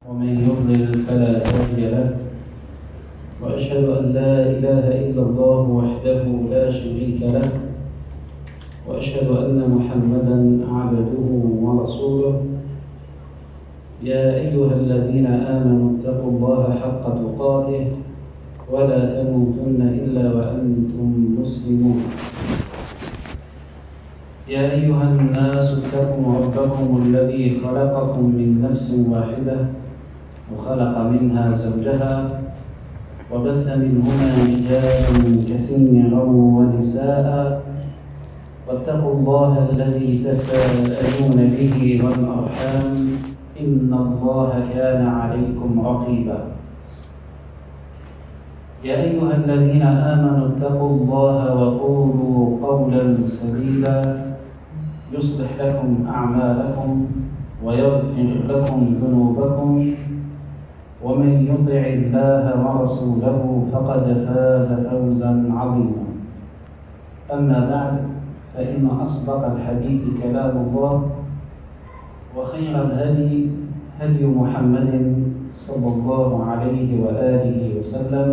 ومن يضلل فلا هادي له، وأشهد أن لا إله إلا الله وحده لا شريك له، وأشهد أن محمدًا عبده ورسوله. يا أيها الذين آمنوا اتقوا الله حق تقاته ولا تموتن إلا وأنتم مسلمون. يا أيها الناس اتقوا ربكم الذي خلقكم من نفس واحدة وخلق منها زوجها وبث منهما رجالا كثيرا ونساء، واتقوا الله الذي تساءلون به والأرحام إن الله كان عليكم رقيبا. يا أيها الذين آمنوا اتقوا الله وقولوا قولا سديدا يصلح لكم أعمالكم ويغفر لكم ذنوبكم، ومن يطع الله ورسوله فقد فاز فوزا عظيما. أما بعد، فإن أصدق الحديث كلام الله، وخير الهدي هدي محمد صلى الله عليه وآله وسلم،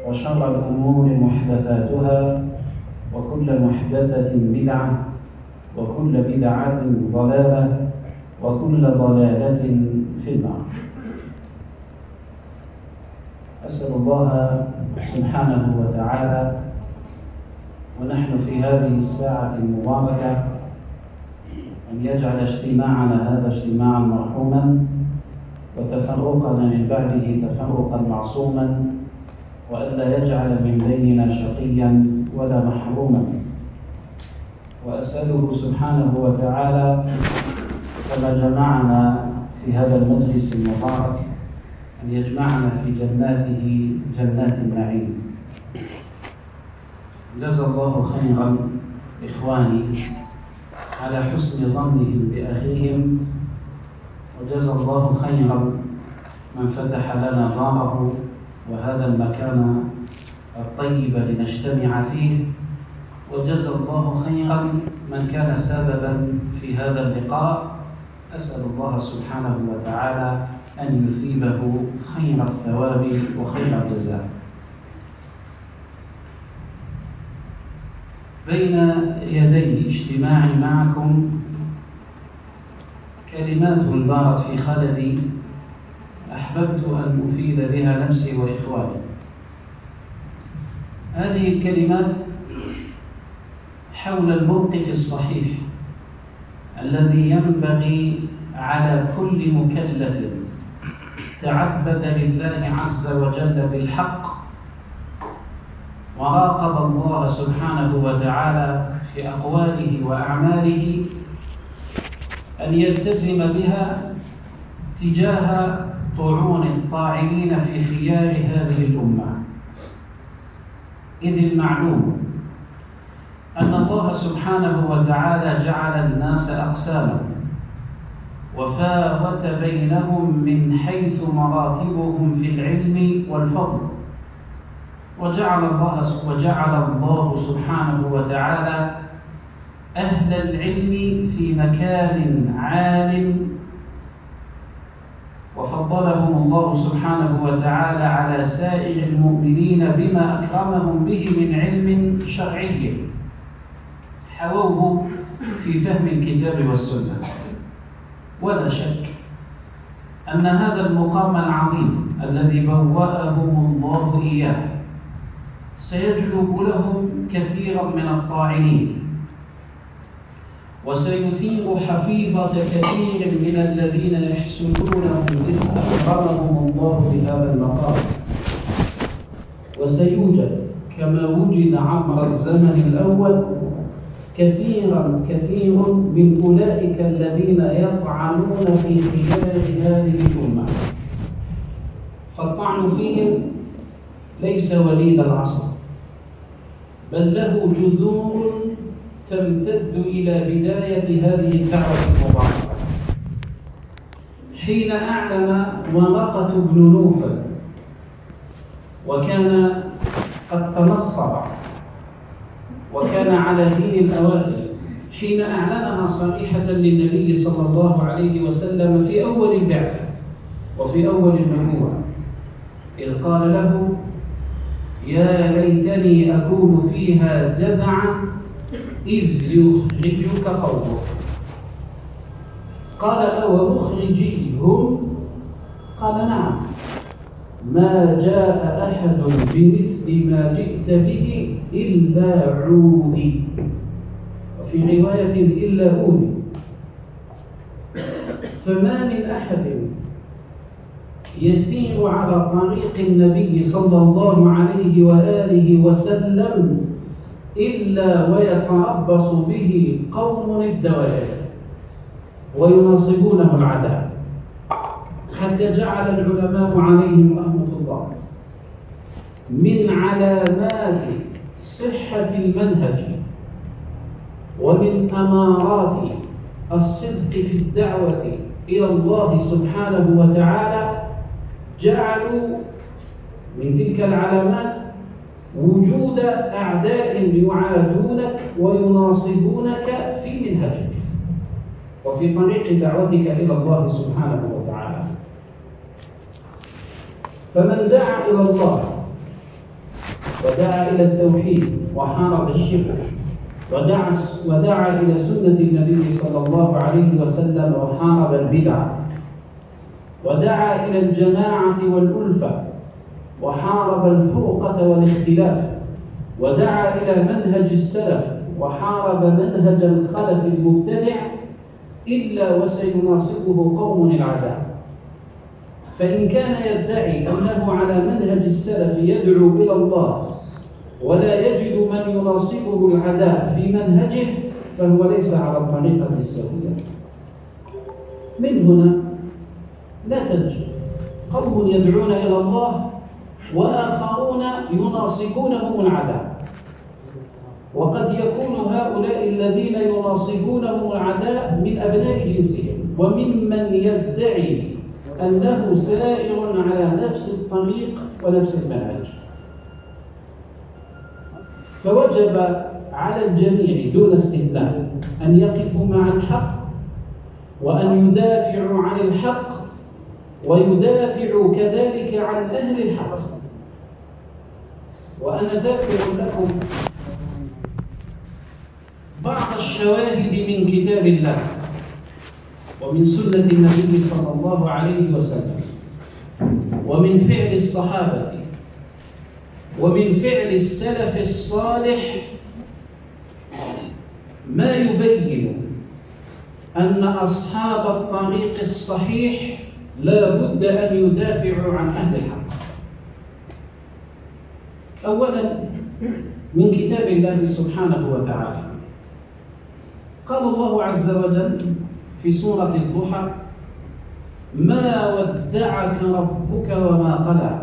وشر الأمور محدثاتها، وكل محدثة بدعة، وكل بدعة ضلالة، وكل ضلالة في النار. أسأل الله سبحانه وتعالى ونحن في هذه الساعة المباركة أن يجعل اجتماعنا هذا اجتماعا مرحوما، وتفرقنا من بعده تفرقا معصوما، وألا يجعل من بيننا شقيا ولا محروما. وأسأله سبحانه وتعالى كما جمعنا في هذا المجلس المبارك أن يجمعنا في جناته جنات النعيم. جزا الله خيرا إخواني على حسن ظنهم بأخيهم، وجزا الله خيرا من فتح لنا داره وهذا المكان الطيب لنجتمع فيه، وجزا الله خيرا من كان سببا في هذا اللقاء. أسأل الله سبحانه وتعالى أن يثيبه خير الثواب وخير الجزاء. بين يدي اجتماعي معكم كلمات دارت في خلدي أحببت أن أفيد بها نفسي وإخواني. هذه الكلمات حول الموقف الصحيح الذي ينبغي على كل مكلف تعبد لله عز وجل بالحق وراقب الله سبحانه وتعالى في أقواله وأعماله أن يلتزم بها تجاه طعون الطاعنين في خيار هذه الأمة. إذ المعلوم أن الله سبحانه وتعالى جعل الناس أقساما وفاوت بينهم من حيث مراتبهم في العلم والفضل، وجعل الله سبحانه وتعالى أهل العلم في مكان عال، وفضلهم الله سبحانه وتعالى على سائر المؤمنين بما أكرمهم به من علم شرعي حووه في فهم الكتاب والسنة. ولا شك أن هذا المقام العظيم الذي بوأهم الله إياه سيجلب لهم كثيرا من الطاعنين، وسيثير حفيظة كثير من الذين يحسدونهم إذ أكرمهم الله بهذا المقام. وسيوجد كما وجد عبر الزمن الأول كثير من أولئك الذين يطعنون في خلال هذه الأمة، فالطعن فيهم ليس وليد العصر، بل له جذور تمتد إلى بداية هذه الدعوة المباركة. حين أعلن ورقة بن نوفل وكان قد تنصر وكان على دين الأوائل، حين أعلنها صريحة للنبي صلى الله عليه وسلم في أول البعثة وفي أول النبوة إذ قال له يا ليتني أكون فيها جذعا إذ يخرجك قومك. قال أو مخرجيهم؟ قال نعم، ما جاء أحد بمثل ما جئت به إلا عودي، وفي رواية إلا أوذي. فما من أحد يسير على طريق النبي صلى الله عليه وآله وسلم إلا ويتربص به قوم الدوائر ويناصبونه العداء، حتى جعل العلماء عليهم رحمة الله من علامات صحة المنهج ومن أمارات الصدق في الدعوة إلى الله سبحانه وتعالى، جعلوا من تلك العلامات وجود أعداء يعادونك ويناصبونك في منهجك وفي طريق دعوتك إلى الله سبحانه وتعالى. فمن دعا إلى الله ودعا إلى التوحيد وحارب الشرك ودعا إلى سنة النبي صلى الله عليه وسلم وحارب البدع ودعا إلى الجماعة والألفة وحارب الفرقة والاختلاف ودعا إلى منهج السلف وحارب منهج الخلف المبتدع، إلا وسيناصبه قوم العداء. فإن كان يدعي أنه على منهج السلف يدعو إلى الله ولا يجد من يناصبه العداء في منهجه، فهو ليس على الطريقة السوية. من هنا لا تنجو قوم يدعون إلى الله وآخرون يناصبونهم العداء، وقد يكون هؤلاء الذين يناصبونهم العداء من أبناء جنسهم وممن يدعي أنه سائر على نفس الطريق ونفس المنهج. فوجب على الجميع دون استثناء أن يقفوا مع الحق وأن يدافعوا عن الحق ويدافعوا كذلك عن أهل الحق. وأنا ذاكر لكم بعض الشواهد من كتاب الله ومن سنة النبي صلى الله عليه وسلم ومن فعل الصحابة ومن فعل السلف الصالح ما يبين أن أصحاب الطريق الصحيح لا بد أن يدافعوا عن أهل الحق. أولا من كتاب الله سبحانه وتعالى، قال الله عز وجل في سورة الضحى: ما ودعك ربك وما قلى.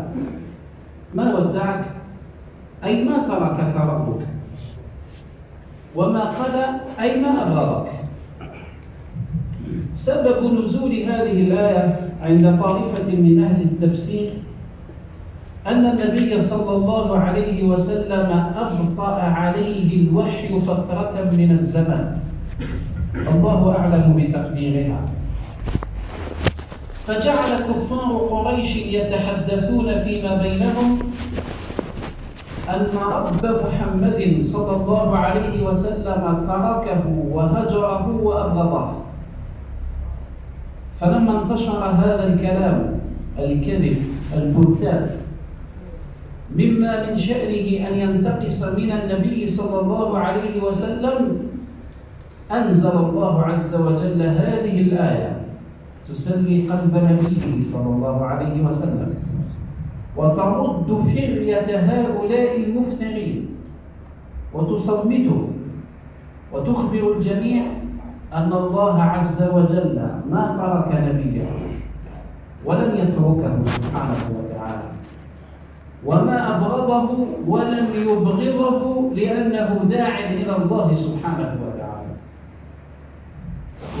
ما ودعك أي ما تركك ربك، وما قلى أي ما أبغضك. سبب نزول هذه الآية عند طائفة من أهل التفسير أن النبي صلى الله عليه وسلم أبطأ عليه الوحي فترة من الزمن، الله أعلم بتقديرها، فجعل كفار قريش يتحدثون فيما بينهم أن رب محمد صلى الله عليه وسلم تركه وهجره وأبغضه. فلما انتشر هذا الكلام الكذب البهتان مما من شأنه أن ينتقص من النبي صلى الله عليه وسلم، أنزل الله عز وجل هذه الآية تسلي قلب نبيه صلى الله عليه وسلم وترد فرية هؤلاء المفترين وتصمته وتخبر الجميع أن الله عز وجل ما ترك نبيه ولن يتركه سبحانه وتعالى، وما أبغضه ولن يبغضه لأنه داع إلى الله سبحانه وتعالى.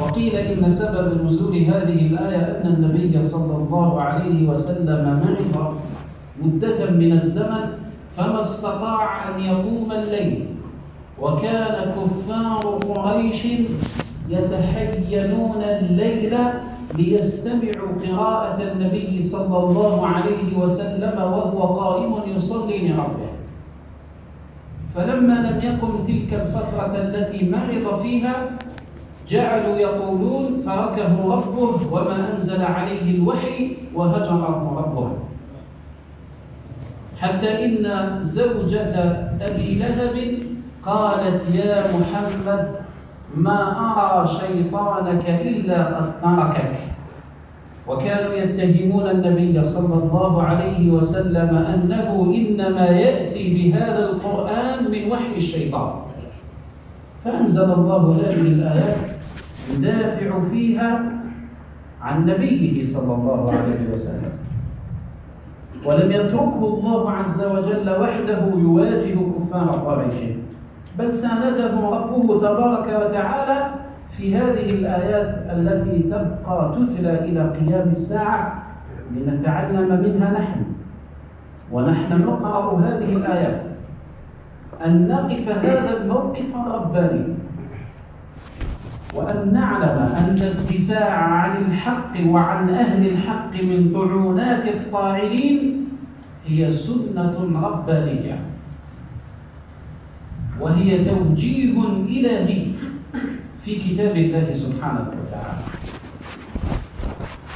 وقيل إن سبب نزول هذه الآية أن النبي صلى الله عليه وسلم مرض مدة من الزمن فما استطاع أن يقوم الليل، وكان كفار قريش يتحينون الليل ليستمعوا قراءة النبي صلى الله عليه وسلم وهو قائم يصلي لربه. فلما لم يكن تلك الفترة التي مرض فيها جعلوا يقولون تركه ربه وما أنزل عليه الوحي وهجره ربه، حتى إن زوجة أبي لهب قالت يا محمد ما أرى شيطانك إلا قد تركك. وكانوا يتهمون النبي صلى الله عليه وسلم أنه إنما يأتي بهذا القرآن من وحي الشيطان. فأنزل الله هذه الآيات يدافع فيها عن نبيه صلى الله عليه وسلم، ولم يتركه الله عز وجل وحده يواجه كفار قريش، بل سانده ربه تبارك وتعالى في هذه الآيات التي تبقى تتلى إلى قيام الساعة لنتعلم منها نحن ونحن نقرأ هذه الآيات أن نقف هذا الموقف الرباني، وأن نعلم أن الدفاع عن الحق وعن أهل الحق من طعونات الطاعنين هي سنة ربانية، وهي توجيه إلهي في كتاب الله سبحانه وتعالى.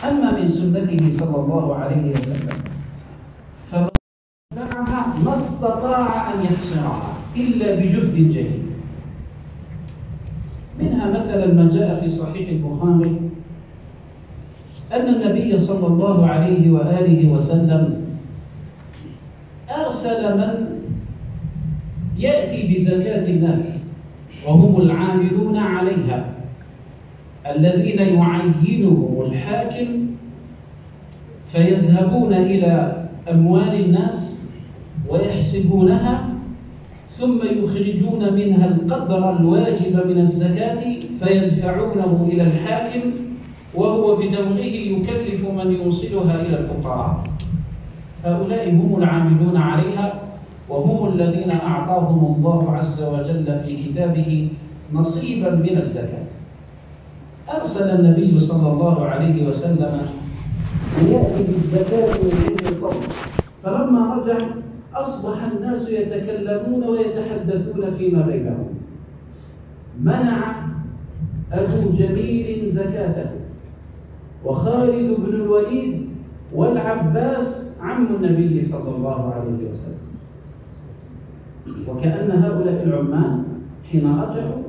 أما من سنته صلى الله عليه وسلم فمنعها ما استطاع أن يحصرها إلا بجهد جهيد. منها مثلا ما جاء في صحيح البخاري أن النبي صلى الله عليه وآله وسلم أرسل من يأتي بزكاة الناس وهم العاملون عليها الذين يعينهم الحاكم، فيذهبون إلى أموال الناس ويحسبونها ثم يخرجون منها القدر الواجب من الزكاة فيدفعونه إلى الحاكم، وهو بدوره يكلف من يوصلها إلى الفقراء. هؤلاء هم العاملون عليها، وهم الذين أعطاهم الله عز وجل في كتابه نصيبا من الزكاة. أرسل النبي صلى الله عليه وسلم ليأتي بالزكاة من عند القوم، فلما رجع أصبح الناس يتكلمون ويتحدثون فيما بينهم. منع أبو جميل زكاته، وخالد بن الوليد والعباس عم النبي صلى الله عليه وسلم. وكأن هؤلاء العمال حين رجعوا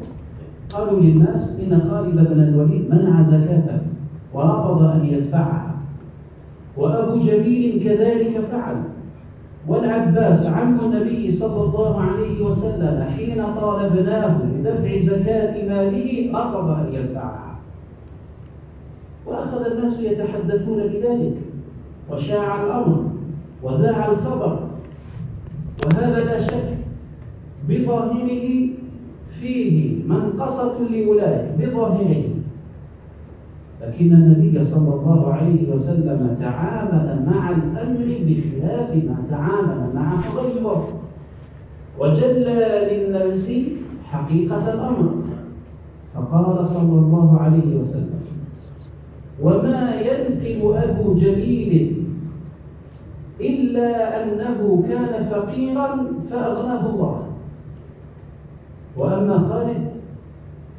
قالوا للناس إن خالد بن الوليد منع زكاته ورفض أن يدفعها، وأبو جميل كذلك فعل، والعباس عم النبي صلى الله عليه وسلم حين طالبناه بدفع زكاة ماله رفض أن يدفعها. وأخذ الناس يتحدثون بذلك، وشاع الأمر وذاع الخبر، وهذا لا شك بظاهره فيه منقصة لأولئك بظاهره، لكن النبي صلى الله عليه وسلم تعامل مع الأمر بخلاف ما تعامل مع غيره، وجلى للناس حقيقة الأمر، فقال صلى الله عليه وسلم: وما ينقم أبو جميل إلا أنه كان فقيرا فأغناه الله، وأما خالد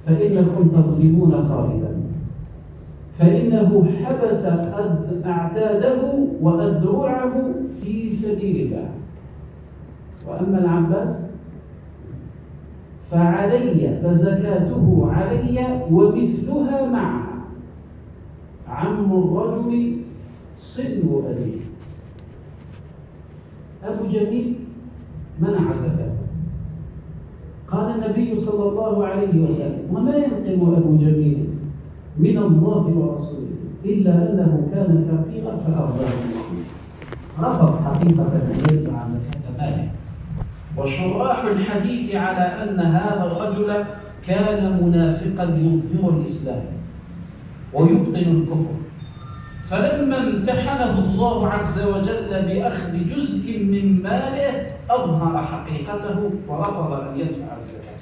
فإنكم تظلمون خالدا، فإنه حبس أعتاده وأدرعه في سبيل الله، وأما العباس فعلي فزكاته علي ومثلها معها، عم الرجل صلو أبيه. أبو جميل منع زكاته. قال النبي صلى الله عليه وسلم: وما ينقم أبو جميل من الله ورسوله إلا أنه كان فقيرا فأغناه الله. رفض حقيقة أن يدفع زكاة ماله. وشراح الحديث على أن هذا الرجل كان منافقا يظهر الإسلام ويبطن الكفر، فلما امتحنه الله عز وجل بأخذ جزء من ماله أظهر حقيقته ورفض أن يدفع الزكاة.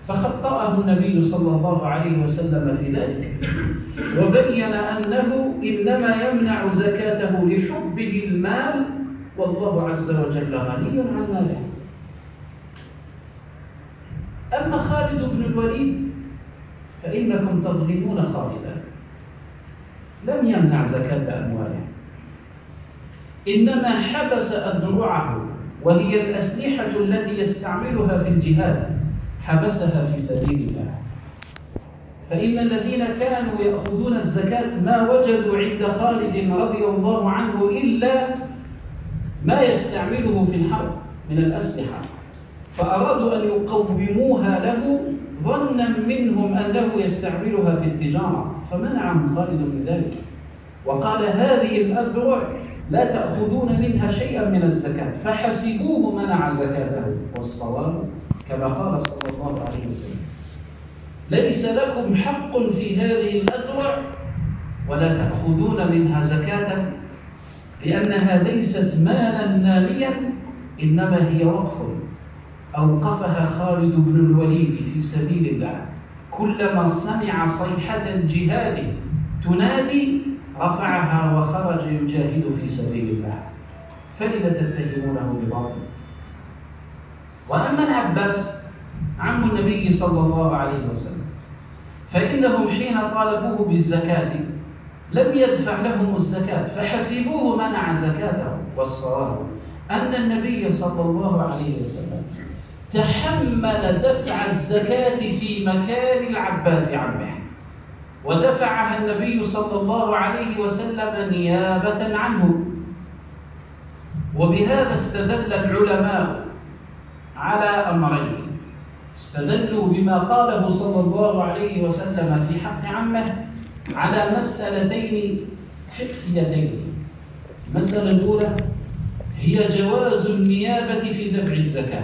فخطب فخطأه النبي صلى الله عليه وسلم في ذلك، وبين أنه إنما يمنع زكاته لحبه المال، والله عز وجل غني عن ماله. أما خالد بن الوليد فإنكم تظلمون خالدا، لم يمنع زكاة أمواله، إنما حبس أذرعه وهي الأسلحة التي يستعملها في الجهاد، حبسها في سبيل الله. فإن الذين كانوا يأخذون الزكاة ما وجدوا عند خالد رضي الله عنه إلا ما يستعمله في الحرب من الأسلحة، فأرادوا أن يقوموها له ظنا منهم أنه يستعملها في التجارة، فمنعهم خالد من ذلك وقال: هذه الأذرع لا تأخذون منها شيئا من الزكاة، فحسبوه منع زكاته. والصواب كما قال صلى الله عليه وسلم: ليس لكم حق في هذه الأذرع ولا تأخذون منها زكاة، لأنها ليست مالا ناميا، إنما هي وقف أوقفها خالد بن الوليد في سبيل الله. كلما سمع صيحة الجهاد تنادي رفعها وخرج يجاهد في سبيل الله، فلم تتهمونه بباطل؟ وأما العباس عم النبي صلى الله عليه وسلم فإنهم حين طالبوه بالزكاة لم يدفع لهم الزكاة، فحسبوه منع زكاته. والصواب أن النبي صلى الله عليه وسلم تحمل دفع الزكاة في مكان العباس عمه، ودفعها النبي صلى الله عليه وسلم نيابة عنه. وبهذا استدل العلماء على أمرين: استدلوا بما قاله صلى الله عليه وسلم في حق عمه على مسألتين فقهيتين. المسألة الأولى هي جواز النيابة في دفع الزكاة،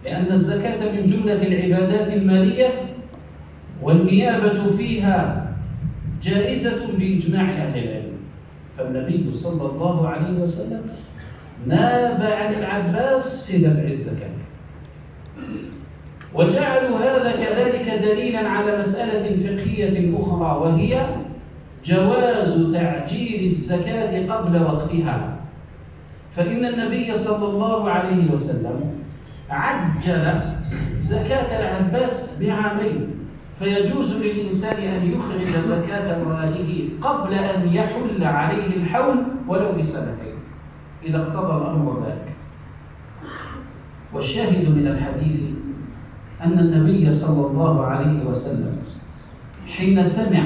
لأن الزكاة من جملة العبادات المالية، والنيابة فيها جائزة بإجماع أهل العلم. فالنبي صلى الله عليه وسلم ناب عن العباس في دفع الزكاة، وجعلوا هذا كذلك دليلا على مسألة فقهية أخرى، وهي جواز تعجيل الزكاة قبل وقتها. فإن النبي صلى الله عليه وسلم عجل زكاة العباس بعامين، فيجوز للإنسان أن يخرج زكاة ماله قبل أن يحل عليه الحول ولو بسنتين إذا اقتضى الأمر ذلك. والشاهد من الحديث أن النبي صلى الله عليه وسلم حين سمع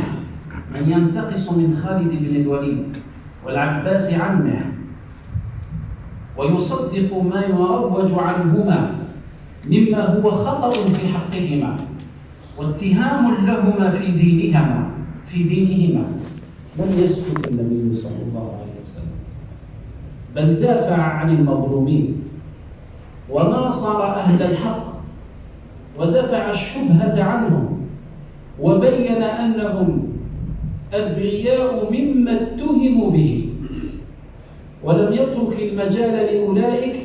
من ينتقص من خالد بن الوليد والعباس عمه ويصدق ما يروج عنهما مما هو خطأ في حقهما واتهام لهما في دينهما لم يسكت النبي صلى الله عليه وسلم، بل دافع عن المظلومين وناصر أهل الحق ودفع الشبهة عنهم، وبين أنهم أبرياء مما اتهموا به، ولم يترك المجال لأولئك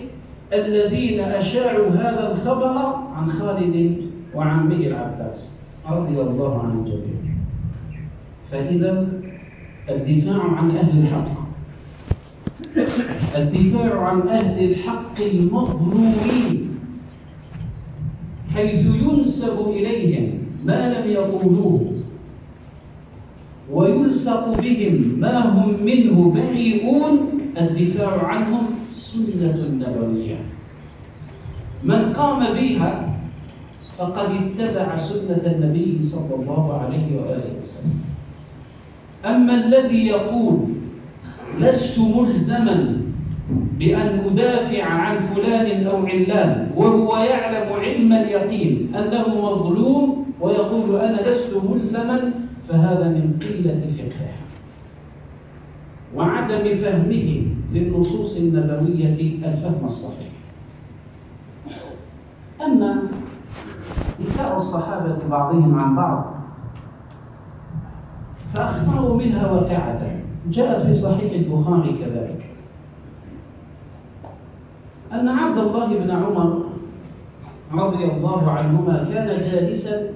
الذين أشاعوا هذا الخبر عن خالد وعمه العباس رضي الله عن الجميع. فإذا الدفاع عن أهل الحق، الدفاع عن أهل الحق المظلومين، حيث ينسب إليهم ما لم يقولوه ويلصق بهم ما هم منه بريئون، الدفاع عنهم سنة نبوية. من قام بها فقد اتبع سنة النبي صلى الله عليه وآله وسلم. أما الذي يقول لست ملزما بأن أدافع عن فلان أو علان وهو يعلم علم اليقين أنه مظلوم ويقول أنا لست ملزما، فهذا من قلة فقهه وعدم فهمه للنصوص النبوية الفهم الصحيح. أما دفاع الصحابة بعضهم عن بعض فأخبروا منها واقعة جاءت في صحيح البخاري كذلك، أن عبد الله بن عمر رضي الله عنهما كان جالسا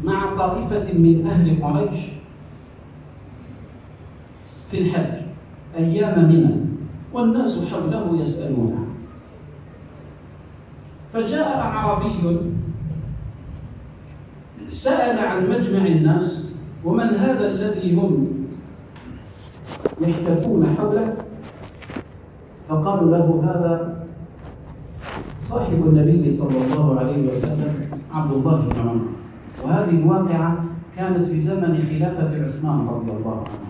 مع طائفة من أهل قريش في الحج أيام منى، والناس حوله يسألونه، فجاء أعرابي سأل عن مجمع الناس ومن هذا الذي هم يحتفون حوله، فقالوا له هذا صاحب النبي صلى الله عليه وسلم عبد الله بن عمر. وهذه الواقعة كانت في زمن خلافة عثمان رضي الله عنه.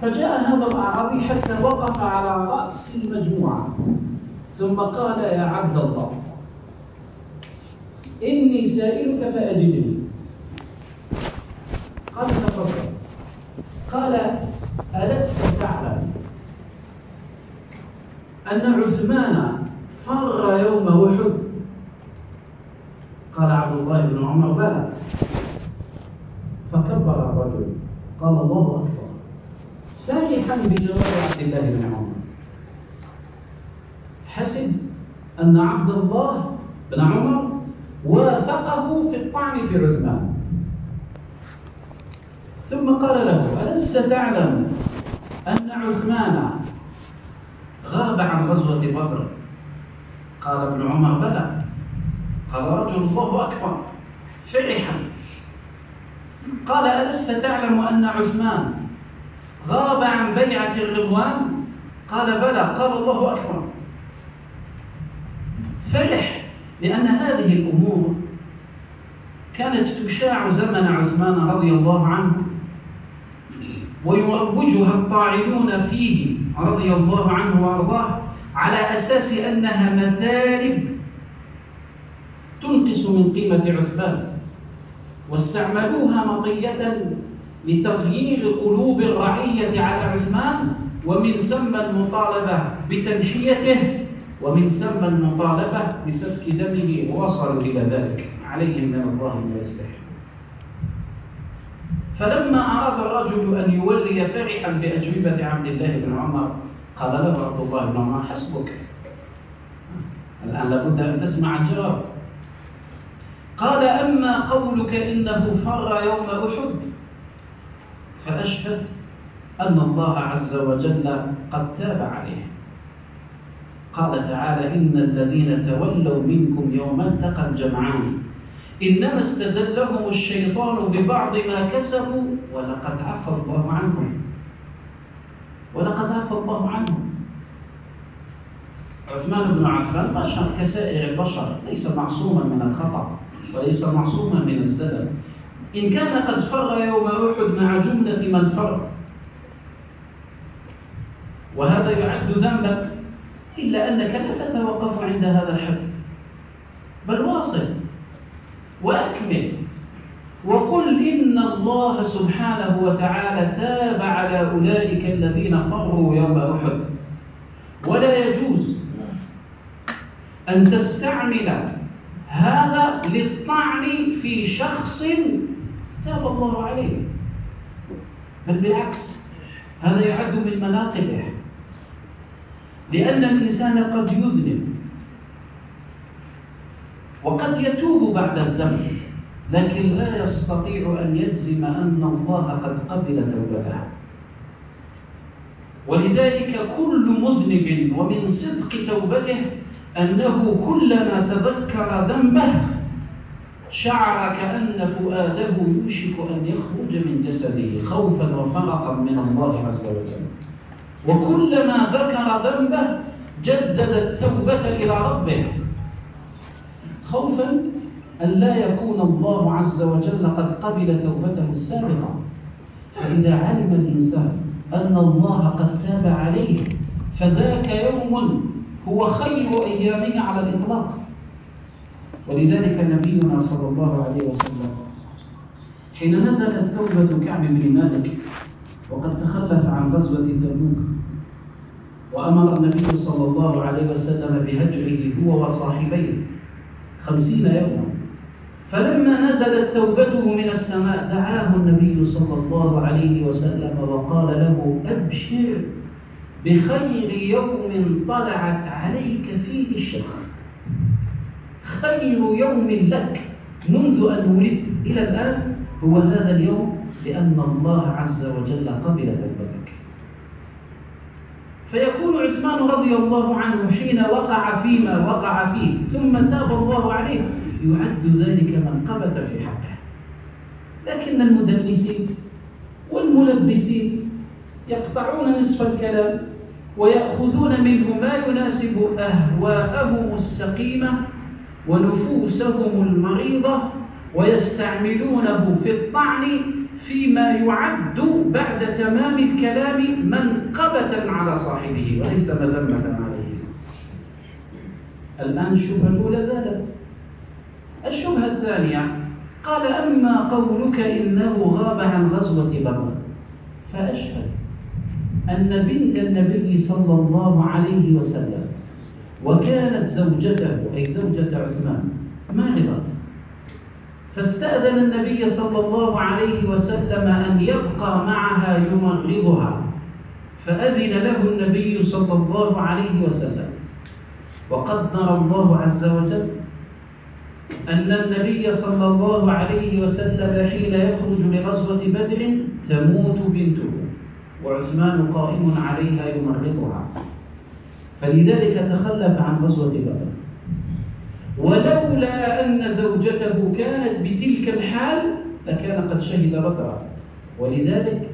فجاء هذا الأعرابي حتى وقف على رأس المجموعة ثم قال يا عبد الله إني سائلك فأجبني. قال تفضل. قال ألست تعلم أن عثمان فر يوم أحد؟ قال عبد الله بن عمر بلى. فكبر الرجل قال الله أكبر، فرحا بجواب عبد الله بن عمر. حسب أن عبد الله بن عمر وافقه في الطعن في عثمان. ثم قال له ألست تعلم أن عثمان غاب عن غزوة بدر؟ قال ابن عمر بلى. قال رجل الله أكبر فرحا. قال ألست تعلم أن عثمان غاب عن بيعة الرضوان؟ قال بلى. قال الله أكبر فرح، لأن هذه الأمور كانت تشاع زمن عثمان رضي الله عنه ويروجها الطاعنون فيه رضي الله عنه وأرضاه على أساس أنها مثالب تنقص من قيمة عثمان، واستعملوها مطية لتغيير قلوب الرعية على عثمان، ومن ثم المطالبة بتنحيته، ومن ثم المطالبة بسفك دمه، ووصلوا إلى ذلك عليهم من الله ما يستحق. فلما أراد الرجل أن يولي فرحا بأجوبة عبد الله بن عمر قال له عبد الله بن عمر حسبك، الآن لابد أن تسمع الجواب. قال أما قولك إنه فر يوم أحد فأشهد أن الله عز وجل قد تاب عليه. قال تعالى إن الذين تولوا منكم يوم التقى الجمعان إنما استزلهم الشيطان ببعض ما كسبوا ولقد عفى الله عنهم. ولقد عفى الله عنهم. عثمان بن عفان بشر كسائر البشر، ليس معصوما من الخطأ وليس معصوما من الزلل. إن كان قد فر يوم أحد مع جملة من فر وهذا يعد ذنبا، إلا أنك لا تتوقف عند هذا الحد، بل واصل وأكمل وقل إن الله سبحانه وتعالى تاب على أولئك الذين فروا يوم أحد. ولا يجوز أن تستعمل هذا للطعن في شخص تاب الله عليه، بل بالعكس هذا يعد من مناقبه، لأن الإنسان قد يذنب وقد يتوب بعد الذنب، لكن لا يستطيع أن يجزم أن الله قد قبل توبته. ولذلك كل مذنب ومن صدق توبته أنه كلما تذكر ذنبه شعر كأن فؤاده يوشك أن يخرج من جسده خوفا وفرقا من الله عز وجل، وكلما ذكر ذنبه جدد التوبة إلى ربه خوفا أن لا يكون الله عز وجل قد قبل توبته السابقة. فإذا علم الإنسان أن الله قد تاب عليه فذاك يوم هو خير أيامه على الإطلاق. ولذلك نبينا صلى الله عليه وسلم حين نزلت توبة كعب بن مالك وقد تخلف عن غزوة تبوك وأمر النبي صلى الله عليه وسلم بهجره هو وصاحبيه 50 يوما، فلما نزلت توبته من السماء دعاه النبي صلى الله عليه وسلم وقال له أبشر بخير يوم طلعت عليك فيه الشمس. خير يوم لك منذ أن ولدت إلى الآن هو هذا اليوم، لأن الله عز وجل قبل توبتك. فيكون عثمان رضي الله عنه حين وقع فيما وقع فيه ثم تاب الله عليه يعد ذلك منقبة في حقه. لكن المدلسين والملبسين يقطعون نصف الكلام ويأخذون منه ما يناسب أهواءهم السقيمة ونفوسهم المريضة ويستعملونه في الطعن فيما يعد بعد تمام الكلام منقبة على صاحبه وليس مذمة عليه. الآن الشبهة الأولى زالت. الشبهة الثانية قال: أما قولك إنه غاب عن غزوة بدر، فأشهد أن بنت النبي صلى الله عليه وسلم وكانت زوجته أي زوجة عثمان معرضة، فاستأذن النبي صلى الله عليه وسلم أن يبقى معها يمرضها، فأذن له النبي صلى الله عليه وسلم. وقدر الله عز وجل أن النبي صلى الله عليه وسلم حين يخرج لغزوة بدر تموت بنته وعثمان قائم عليها يمرضها، فلذلك تخلف عن غزوة بدر. ولولا أن زوجته كانت بتلك الحال لكان قد شهد بدرا. ولذلك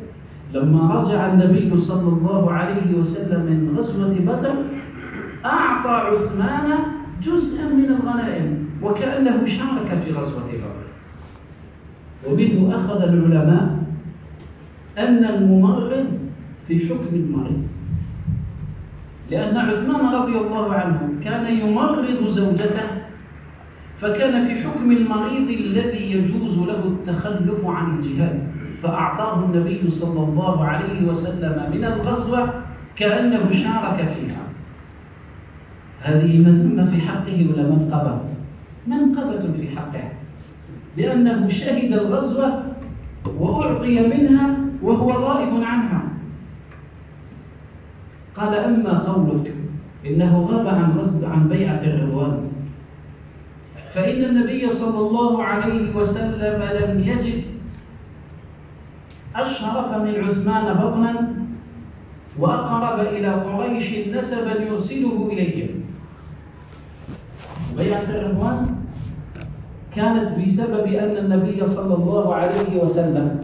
لما رجع النبي صلى الله عليه وسلم من غزوة بدر أعطى عثمان جزءا من الغنائم وكأنه شارك في غزوة بدر. ومنه أخذ العلماء أن الممرض في حكم المريض، لأن عثمان رضي الله عنه كان يمرض زوجته، فكان في حكم المريض الذي يجوز له التخلف عن الجهاد، فأعطاه النبي صلى الله عليه وسلم من الغزوة كأنه شارك فيها. هذه مذمة في حقه ولا منقبة؟ منقبة في حقه، لأنه شهد الغزوة وأعطي منها وهو غائب عنها. قال: أما قولك إنه غاب عن بيعة الرضوان، فإن النبي صلى الله عليه وسلم لم يجد أشرف من عثمان بطنا وأقرب إلى قريش نسبا يرسله إليهم. بيعة الرضوان كانت بسبب أن النبي صلى الله عليه وسلم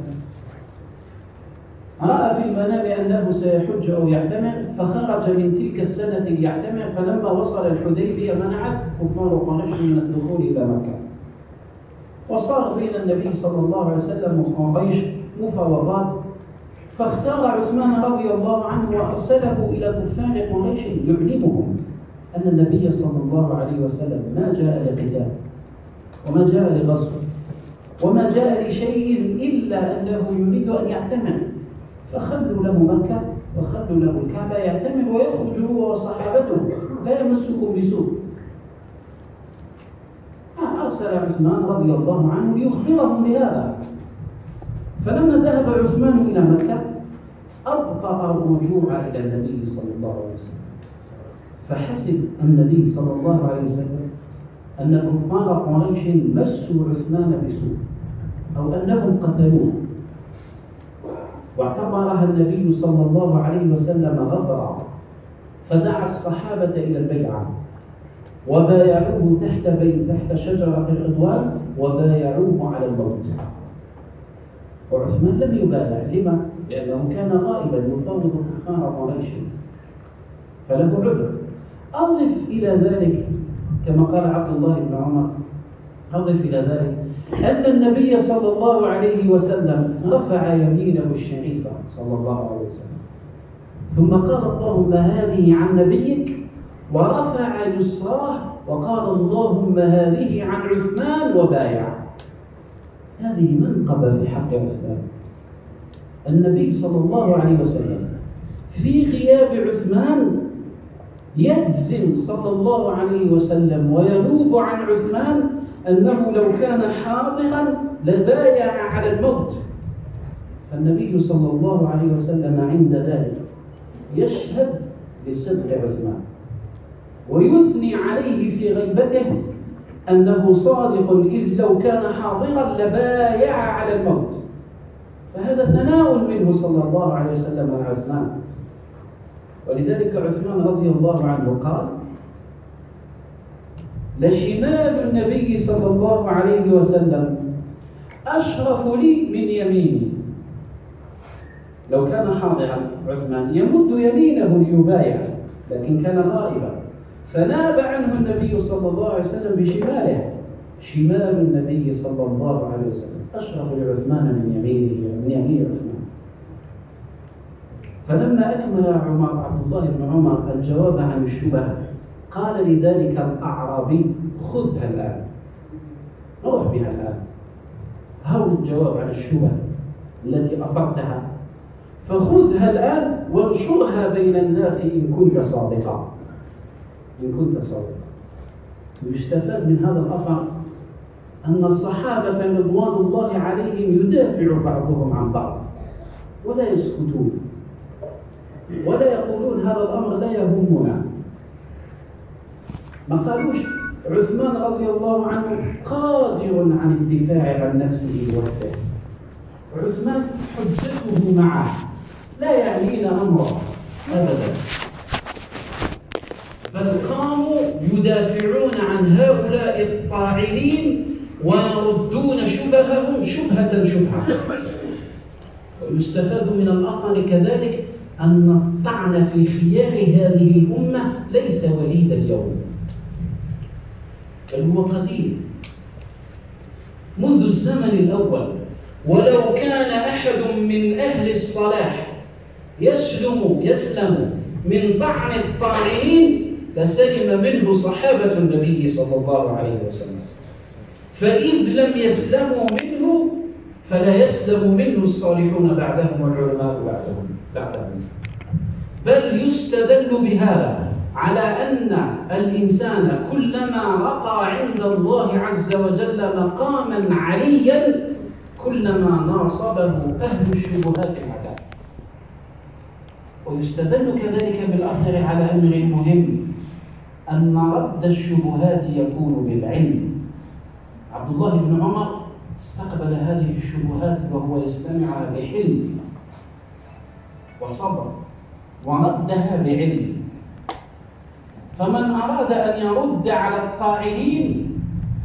رأى في المنام أنه سيحج أو يعتمر، فخرج من تلك السنة ليعتمر، فلما وصل الحديبية منعت كفار قريش من الدخول إلى مكة، وصار بين النبي صلى الله عليه وسلم وقريش مفاوضات، فاختار عثمان رضي الله عنه وأرسله إلى كفار قريش يعلمهم أن النبي صلى الله عليه وسلم ما جاء لقتال وما جاء لغزو وما جاء لشيء إلا أنه يريد أن يعتمر، فخلوا له مكة وخلوا له الكعبة يعتمر ويخرج هو وصحابته لا يمسكم بسوء. أرسل عثمان رضي الله عنه ليخبرهم بهذا. فلما ذهب عثمان إلى مكة أبطأ الرجوع إلى النبي صلى الله عليه وسلم، فحسب النبي صلى الله عليه وسلم أن كفار قريش مسوا عثمان بسوء أو أنهم قتلوه، واعتبرها النبي صلى الله عليه وسلم غدرا، فدعا الصحابة إلى البيعة وبايعوه تحت شجرة الرضوان وبايعوه على الموت. وعثمان لم يبايع، لما؟ لأنه كان غائبا يفاوض كفار قريش فله عذر. أضف إلى ذلك كما قال عبد الله بن عمر، أضف إلى ذلك أن النبي صلى الله عليه وسلم رفع يمينه الشريفة صلى الله عليه وسلم، ثم قال: اللهم هذه عن نبيك، ورفع يسراه وقال: اللهم هذه عن عثمان وبايع. هذه منقبة في حق عثمان. النبي صلى الله عليه وسلم في غياب عثمان يجزم صلى الله عليه وسلم وينوب عن عثمان أنه لو كان حاضرا لبايع على الموت. فالنبي صلى الله عليه وسلم عند ذلك يشهد بصدق عثمان ويثني عليه في غيبته أنه صادق إذ لو كان حاضرا لبايع على الموت. فهذا ثناء منه صلى الله عليه وسلم على عثمان. ولذلك عثمان رضي الله عنه قال: لشمال النبي صلى الله عليه وسلم أشرف لي من يميني. لو كان حاضرا عثمان يمد يمينه ليبايع، لكن كان غائبا فناب عنه النبي صلى الله عليه وسلم بشماله. شمال النبي صلى الله عليه وسلم أشرف لعثمان من يمينه، من يمين عثمان. فلما أكمل عبد الله بن عمر الجواب عن الشبهة قال لذلك الأعرابي: خذها الآن، روح بها الآن، هول الجواب عن الشبهة التي أثرتها، فخذها الآن وانشرها بين الناس إن كنت صادقا. إن كنت صادقا. ويستفاد من هذا الأثر أن الصحابة رضوان الله عليهم يدافع بعضهم عن بعض ولا يسكتون ولا يقولون هذا الأمر لا يهمنا. ما قالوش عثمان رضي الله عنه قادر عن الدفاع عن نفسه وحده، عثمان حجته معه لا يعنينا أمره أبدا، بل قاموا يدافعون عن هؤلاء الطاعنين ويردون شبههم شبهة شبهة. ويستفاد من الأثر كذلك أن الطعن في خيار هذه الأمة ليس وليد اليوم، بل هو قديم منذ الزمن الأول. ولو كان أحد من أهل الصلاح يسلم من طعن الطاعنين لسلم منه صحابة النبي صلى الله عليه وسلم، فإذ لم يسلموا منه فلا يسلم منه الصالحون بعدهم والعلماء بعدهم. بل يستدل بهذا على أن الإنسان كلما رقى عند الله عز وجل مقاما عليا كلما ناصبه أهل الشبهات العذاب. ويستدل كذلك بالأثر على أمر مهم، أن رد الشبهات يكون بالعلم. عبد الله بن عمر استقبل هذه الشبهات وهو يستمعها بحلم وصبر وردها بعلم. فمن أراد أن يرد على الطاعنين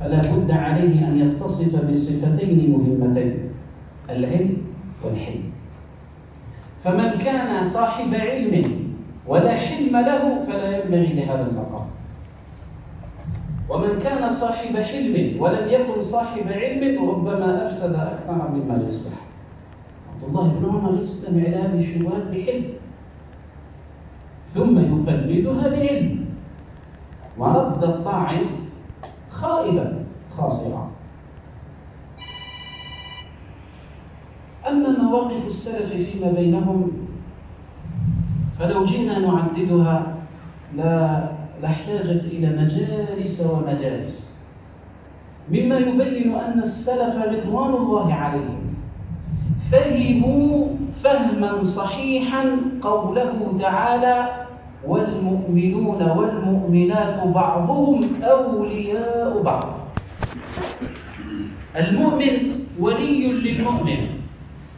فلا بد عليه أن يتصف بصفتين مهمتين: العلم والحلم. فمن كان صاحب علم ولا حلم له فلا ينبغي لهذا المقام، ومن كان صاحب حلم ولم يكن صاحب علم ربما أفسد أكثر مما يصلح. عبد الله بن عمر يستمع إلى هذه الشبهات بحلم ثم يفندها بعلم، ورد الطاعن خائبا خاسرا. أما مواقف السلف فيما بينهم فلو جئنا نعددها لاحتاجت إلى مجالس ومجالس، مما يبين أن السلف رضوان الله عليهم فهموا فهما صحيحا قوله تعالى: والمؤمنون والمؤمنات بعضهم أولياء بعض. المؤمن ولي للمؤمن،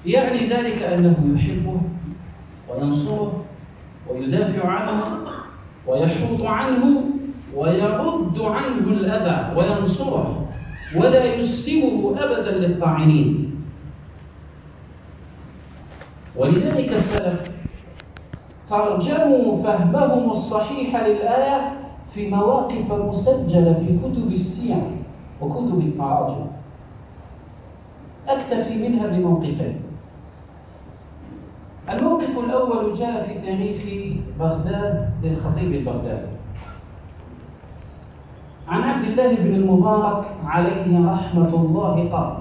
يعني ذلك أنه يحبه وينصره ويدافع عنه ويحوط عنه ويرد عنه الأذى وينصره ولا يسلمه أبدا للطاعنين. ولذلك السلف ترجموا فهمهم الصحيح للآية في مواقف مسجلة في كتب السير وكتب التراجم. أكتفي منها بموقفين. الموقف الأول جاء في تاريخ بغداد للخطيب البغدادي عن عبد الله بن المبارك عليه رحمة الله قال: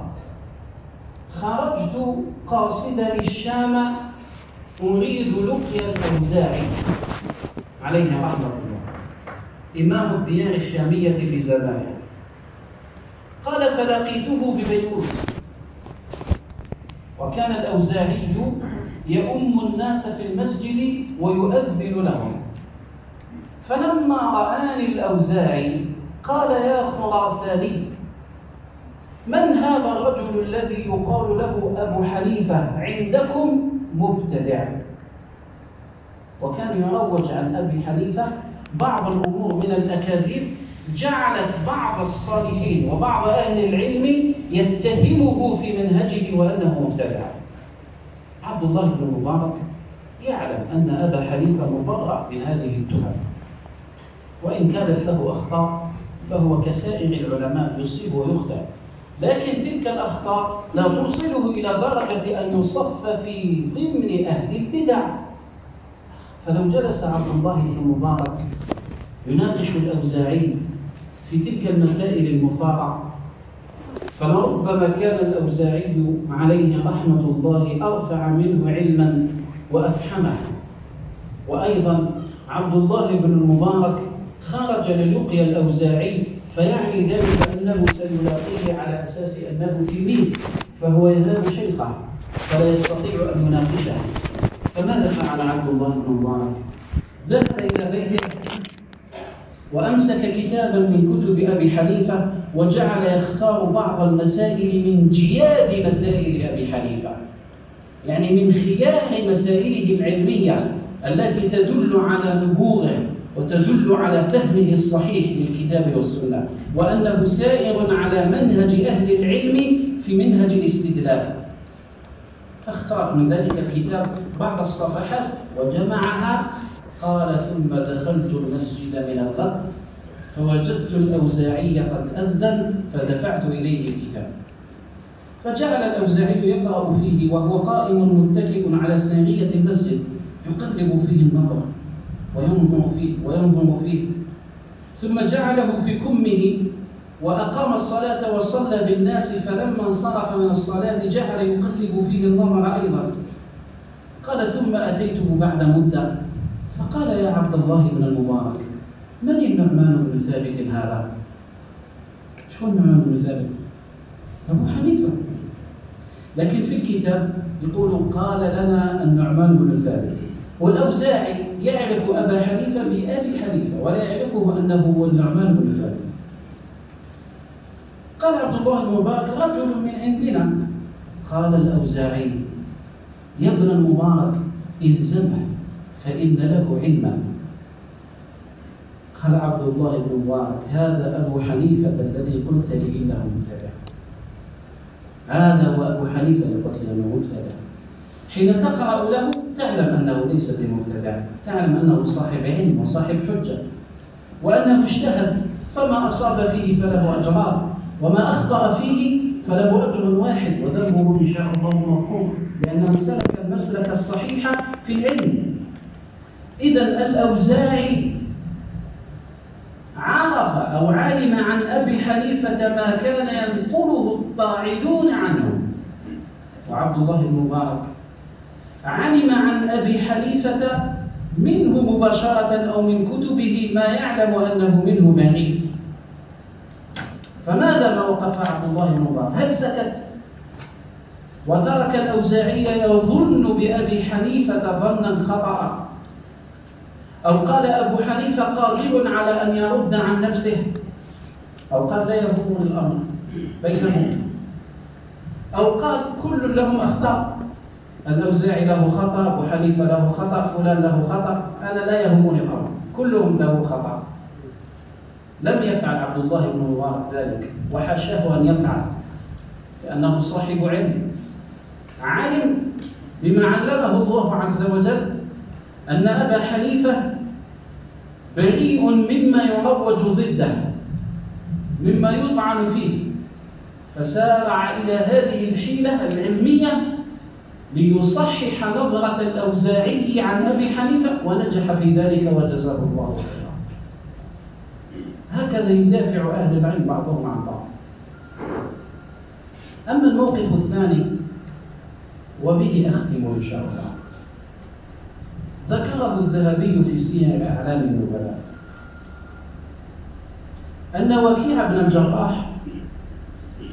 خرجت قاصدا الشام أريد لقيا الأوزاعي عليه رحمة الله، إمام الديار الشامية في زمانه. قال: فلقيته ببيروت، وكان الأوزاعي يؤم الناس في المسجد ويؤذن لهم. فلما رآني الأوزاعي قال: يا خراساني، من هذا الرجل الذي يقال له أبو حنيفة عندكم مبتدع؟ وكان يروج عن أبي حنيفة بعض الأمور من الأكاذيب جعلت بعض الصالحين وبعض أهل العلم يتهمه في منهجه وأنه مبتدع. عبد الله بن المبارك يعلم أن أبا حنيفة مبرأ من هذه التهم، وإن كانت له أخطاء فهو كسائر العلماء يصيب ويخطئ، لكن تلك الأخطاء لا توصله إلى درجة أن يصف في ضمن أهل البدع. فلو جلس عبد الله بن المبارك يناقش الأوزاعي في تلك المسائل المثارة، فلربما كان الأوزاعي عليه رحمة الله أرفع منه علما وأفحمه. وأيضا عبد الله بن المبارك خرج للقي الأوزاعي، فيعني ذلك أنه سيلاقيه على أساس أنه تلميذ، فهو يهاب شيخه فلا يستطيع أن يناقشه. فماذا فعل عبد الله بن المبارك؟ ذهب إلى بيته وأمسك كتابا من كتب أبي حنيفة وجعل يختار بعض المسائل من جياد مسائل أبي حنيفة، يعني من خيار مسائله العلمية التي تدل على نبوغه وتدل على فهمه الصحيح للكتاب والسنة، وأنه سائر على منهج أهل العلم في منهج الاستدلال. فاختار من ذلك الكتاب بعض الصفحات وجمعها. قال: ثم دخلت المسجد من الغد فوجدت الأوزاعي قد أذن فدفعت إليه الكتاب، فجعل الأوزاعي يقرأ فيه وهو قائم متكئ على سارية المسجد يقلب فيه النظر وينظر فيه، ثم جعله في كمه وأقام الصلاة وصلى بالناس، فلما انصرف من الصلاة جعل يقلب فيه النظر أيضا. قال: ثم أتيته بعد مدة فقال: يا عبد الله بن المبارك، من النعمان بن ثابت هذا؟ شو النعمان بن ثابت؟ أبو حنيفة، لكن في الكتاب يقول: قال لنا النعمان بن ثابت. والأوزاعي يعرف أبا حنيفة بأبي حنيفة ولا يعرفه أنه هو النعمان بن ثابت. قال عبد الله بن المبارك: رجل من عندنا. قال الأوزاعي: يا ابن المبارك، إلزمه فإن له علما. قال عبد الله بن المبارك: هذا أبو حنيفة الذي قلت لي إنه مبتدع، هذا هو أبو حنيفة الذي قلت لي إنه مبتدع. حين تقرأ له تعلم أنه ليس بمبتدع، تعلم أنه صاحب علم وصاحب حجة، وأنه اجتهد، فما أصاب فيه فله أجران، وما أخطأ فيه فله أجر واحد وذنبه إن شاء الله مغفور، لأنه سلك المسلك الصحيح في العلم. إذن الأوزاعي عرف أو علم عن أبي حنيفة ما كان ينقله الطاعنون عنه، وعبد الله بن مبارك علم عن أبي حنيفة منه مباشرة أو من كتبه ما يعلم أنه منه بريء. فماذا ما وقف عبد الله بن مبارك؟ هل سكت وترك الأوزاعي يظن بأبي حنيفة ظنا خطأ، أو قال أبو حنيفة قادر على أن يرد عن نفسه، أو قال لا يهمني الأمر بينهم، أو قال كل لهم أخطاء، الأوزاعي له خطأ، أبو حنيفة له خطأ، فلان له خطأ، أنا لا يهمني الأمر، كلهم له خطأ. لم يفعل عبد الله بن مبارك ذلك، وحاشاه أن يفعل، لأنه صاحب علم، علم بما علمه الله عز وجل أن أبا حنيفة بريء مما يروج ضده، مما يطعن فيه، فسارع إلى هذه الحيلة العلمية ليصحح نظرة الأوزاعي عن أبي حنيفة، ونجح في ذلك وجزاه الله خيرا. هكذا يدافع أهل العلم بعضهم عن بعض. أما الموقف الثاني وبه أختم إن شاء الله، ذكره الذهبي في سير أعلام النبلاء أن وكيع بن الجراح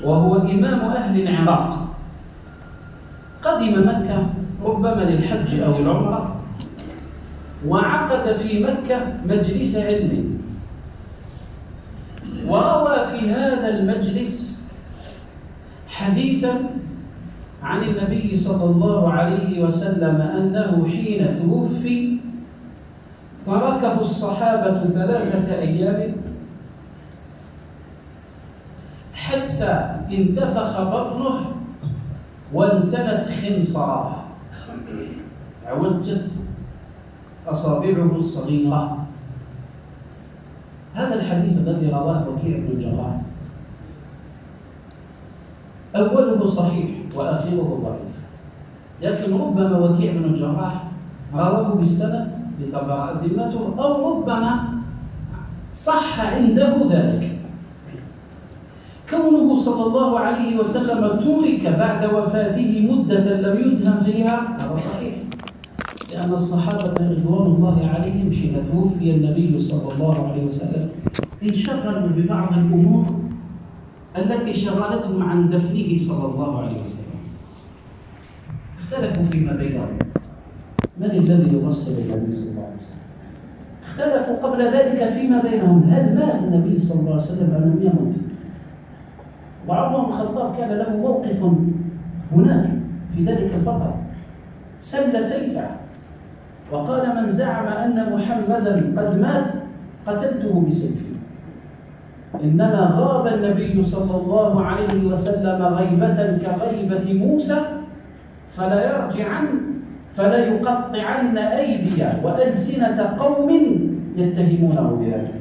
وهو إمام أهل العراق قدم مكة ربما للحج أو العمرة، وعقد في مكة مجلس علم، وروى في هذا المجلس حديثا عن النبي صلى الله عليه وسلم أنه حين توفي تركه الصحابة 3 أيام حتى انتفخ بطنه وانثنت خنصراه، عوجت أصابعه الصغيرة. هذا الحديث الذي رواه وكيع بن الجراح أوله صحيح وآخره ضعيف، لكن ربما وكيع بن الجراح رواه بالسند بتبرأ ذمته، أو ربما صح عنده ذلك. كونه صلى الله عليه وسلم ترك بعد وفاته مدة لم يدهم فيها هذا صحيح، لأن الصحابة رضوان الله عليهم حين توفي النبي صلى الله عليه وسلم انشغلوا ببعض الأمور التي شغلتهم عن دفنه صلى الله عليه وسلم. اختلفوا فيما بينهم من الذي يغسل النبي صلى الله عليه وسلم. اختلفوا قبل ذلك فيما بينهم هل مات النبي صلى الله عليه وسلم أم لم يمت. وعمر بن الخطاب كان له موقف هناك في ذلك الفترة، سل سيفه وقال من زعم أن محمدا قد مات قتلته بسيفي. إنما غاب النبي صلى الله عليه وسلم غيبة كغيبة موسى فلا يرجعن فلا يقطعن أيدي وألسنة قوم يتهمونه بذلك.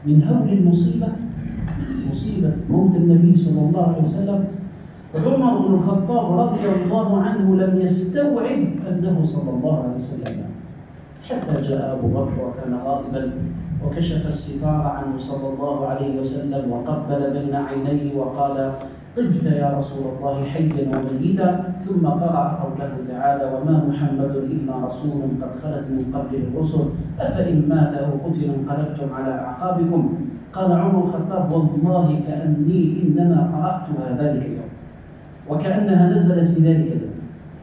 من هول المصيبة مصيبة موت النبي صلى الله عليه وسلم، عمر بن الخطاب رضي الله عنه لم يستوعب أنه صلى الله عليه وسلم، حتى جاء أبو بكر وكان غائبا وكشف الستار عنه صلى الله عليه وسلم وقبل بين عينيه وقال طبت يا رسول الله حيا وميتا، ثم قرأ قوله تعالى وما محمد إلا رسول قد خلت من قبله الرسل أفإن مات أو قتل انقلبتم على أعقابكم. قال عمر الخطاب والله كأني إنما قرأتها ذلك اليوم وكأنها نزلت في ذلك اليوم.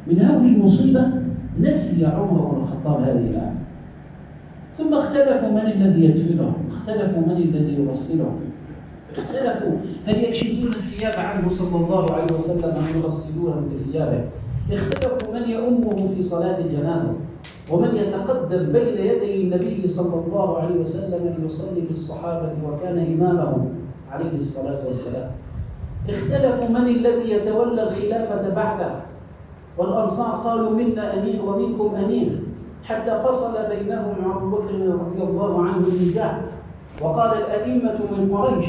من هذه المصيبة نسي عمر بن الخطاب هذه الآية. ثم اختلفوا من الذي يدفنهم، اختلفوا من الذي يغسلهم، اختلفوا هل يكشفون الثياب عنه صلى الله عليه وسلم أم يغسلونه بثيابه، اختلفوا من يؤمه في صلاة الجنازة ومن يتقدم بين يدي النبي صلى الله عليه وسلم ليصلي بالصحابة وكان إمامهم عليه الصلاة والسلام، اختلفوا من الذي يتولى الخلافة بعده، والأنصار قالوا منا أمين ومنكم أمين، حتى فصل بينهم أبو بكر رضي الله عنه النزاع وقال الأئمة من قريش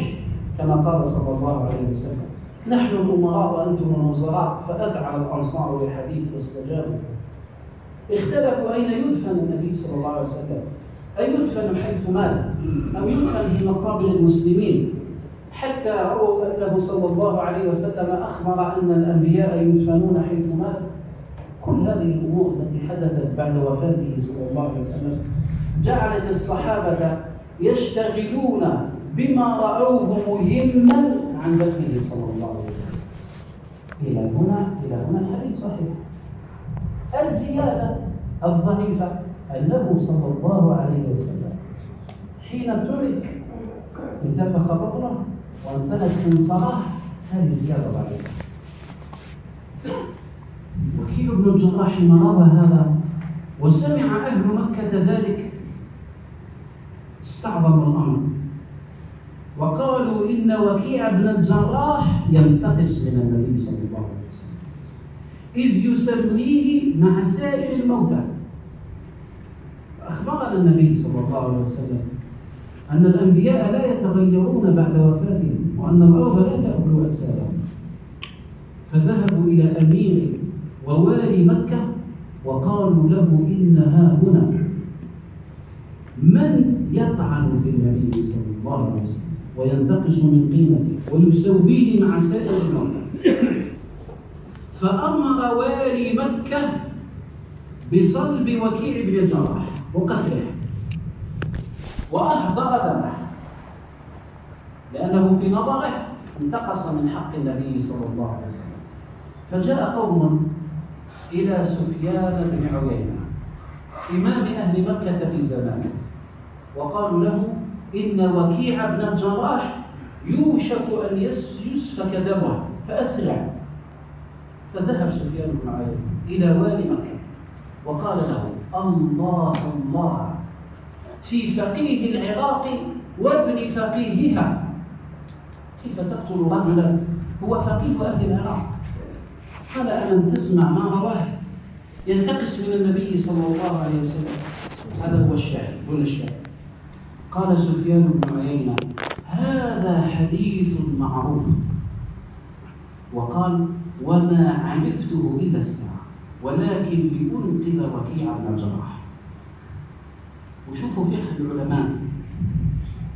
كما قال صلى الله عليه وسلم نحن الأمراء وأنتم الوزراء، فأذعن الأنصار للحديث واستجابوا. اختلفوا أين يدفن النبي صلى الله عليه وسلم، أيدفن حيث مات أم يدفن في مقابر المسلمين، حتى رأوا أنه صلى الله عليه وسلم أخبر أن الأنبياء يدفنون حيث مات. كل هذه الأمور التي حدثت بعد وفاته صلى الله عليه وسلم جعلت الصحابة يشتغلون بما رأوه مهما عن دفنه صلى الله عليه وسلم. إلى هنا الحديث صحيح. الزيادة الضعيفة أنه صلى الله عليه وسلم حين ترك انتفخ بطنه وانثنت خنصراه، هذه زيادة ضعيفة. وكيع بن الجراح حين روى هذا وسمع أهل مكة ذلك استعظموا الأمر وقالوا إن وكيع بن الجراح ينتقص من النبي صلى الله عليه وسلم إذ يسميه مع سائر الموتى. أخبرنا النبي صلى الله عليه وسلم أن الأنبياء لا يتغيرون بعد وفاتهم وأن الأرض لا تأكل أجسادهم، فذهبوا إلى أمير ووالي مكة وقالوا له إنها هنا من يطعن في النبي صلى الله عليه وسلم وينتقص من قيمته ويسويه مع سائر الموتى. فأمر والي مكة بصلب وكيع بن الجراح وقتله وأهدر دمه، لأنه في نظره انتقص من حق النبي صلى الله عليه وسلم. فجاء قوم إلى سفيان بن عيينة إمام أهل مكة في زمانه وقالوا له إن وكيع بن الجراح يوشك أن يسفك دمه فأسرع. فذهب سفيان بن عيينة إلى والي مكة وقال له: الله الله في فقيه العراق وابن فقيهها، كيف تقتل رجلا هو فقيه أهل العراق؟ قال: ألم تسمع ما رواه ينتقص من النبي صلى الله عليه وسلم؟ هذا هو الشاهد هنا الشاهد. قال سفيان بن عيينة: هذا حديث معروف. وقال: وما عرفته إلا الساعة، ولكن لأنقذ وكيع بن الجراح. وشوفوا فقه العلماء،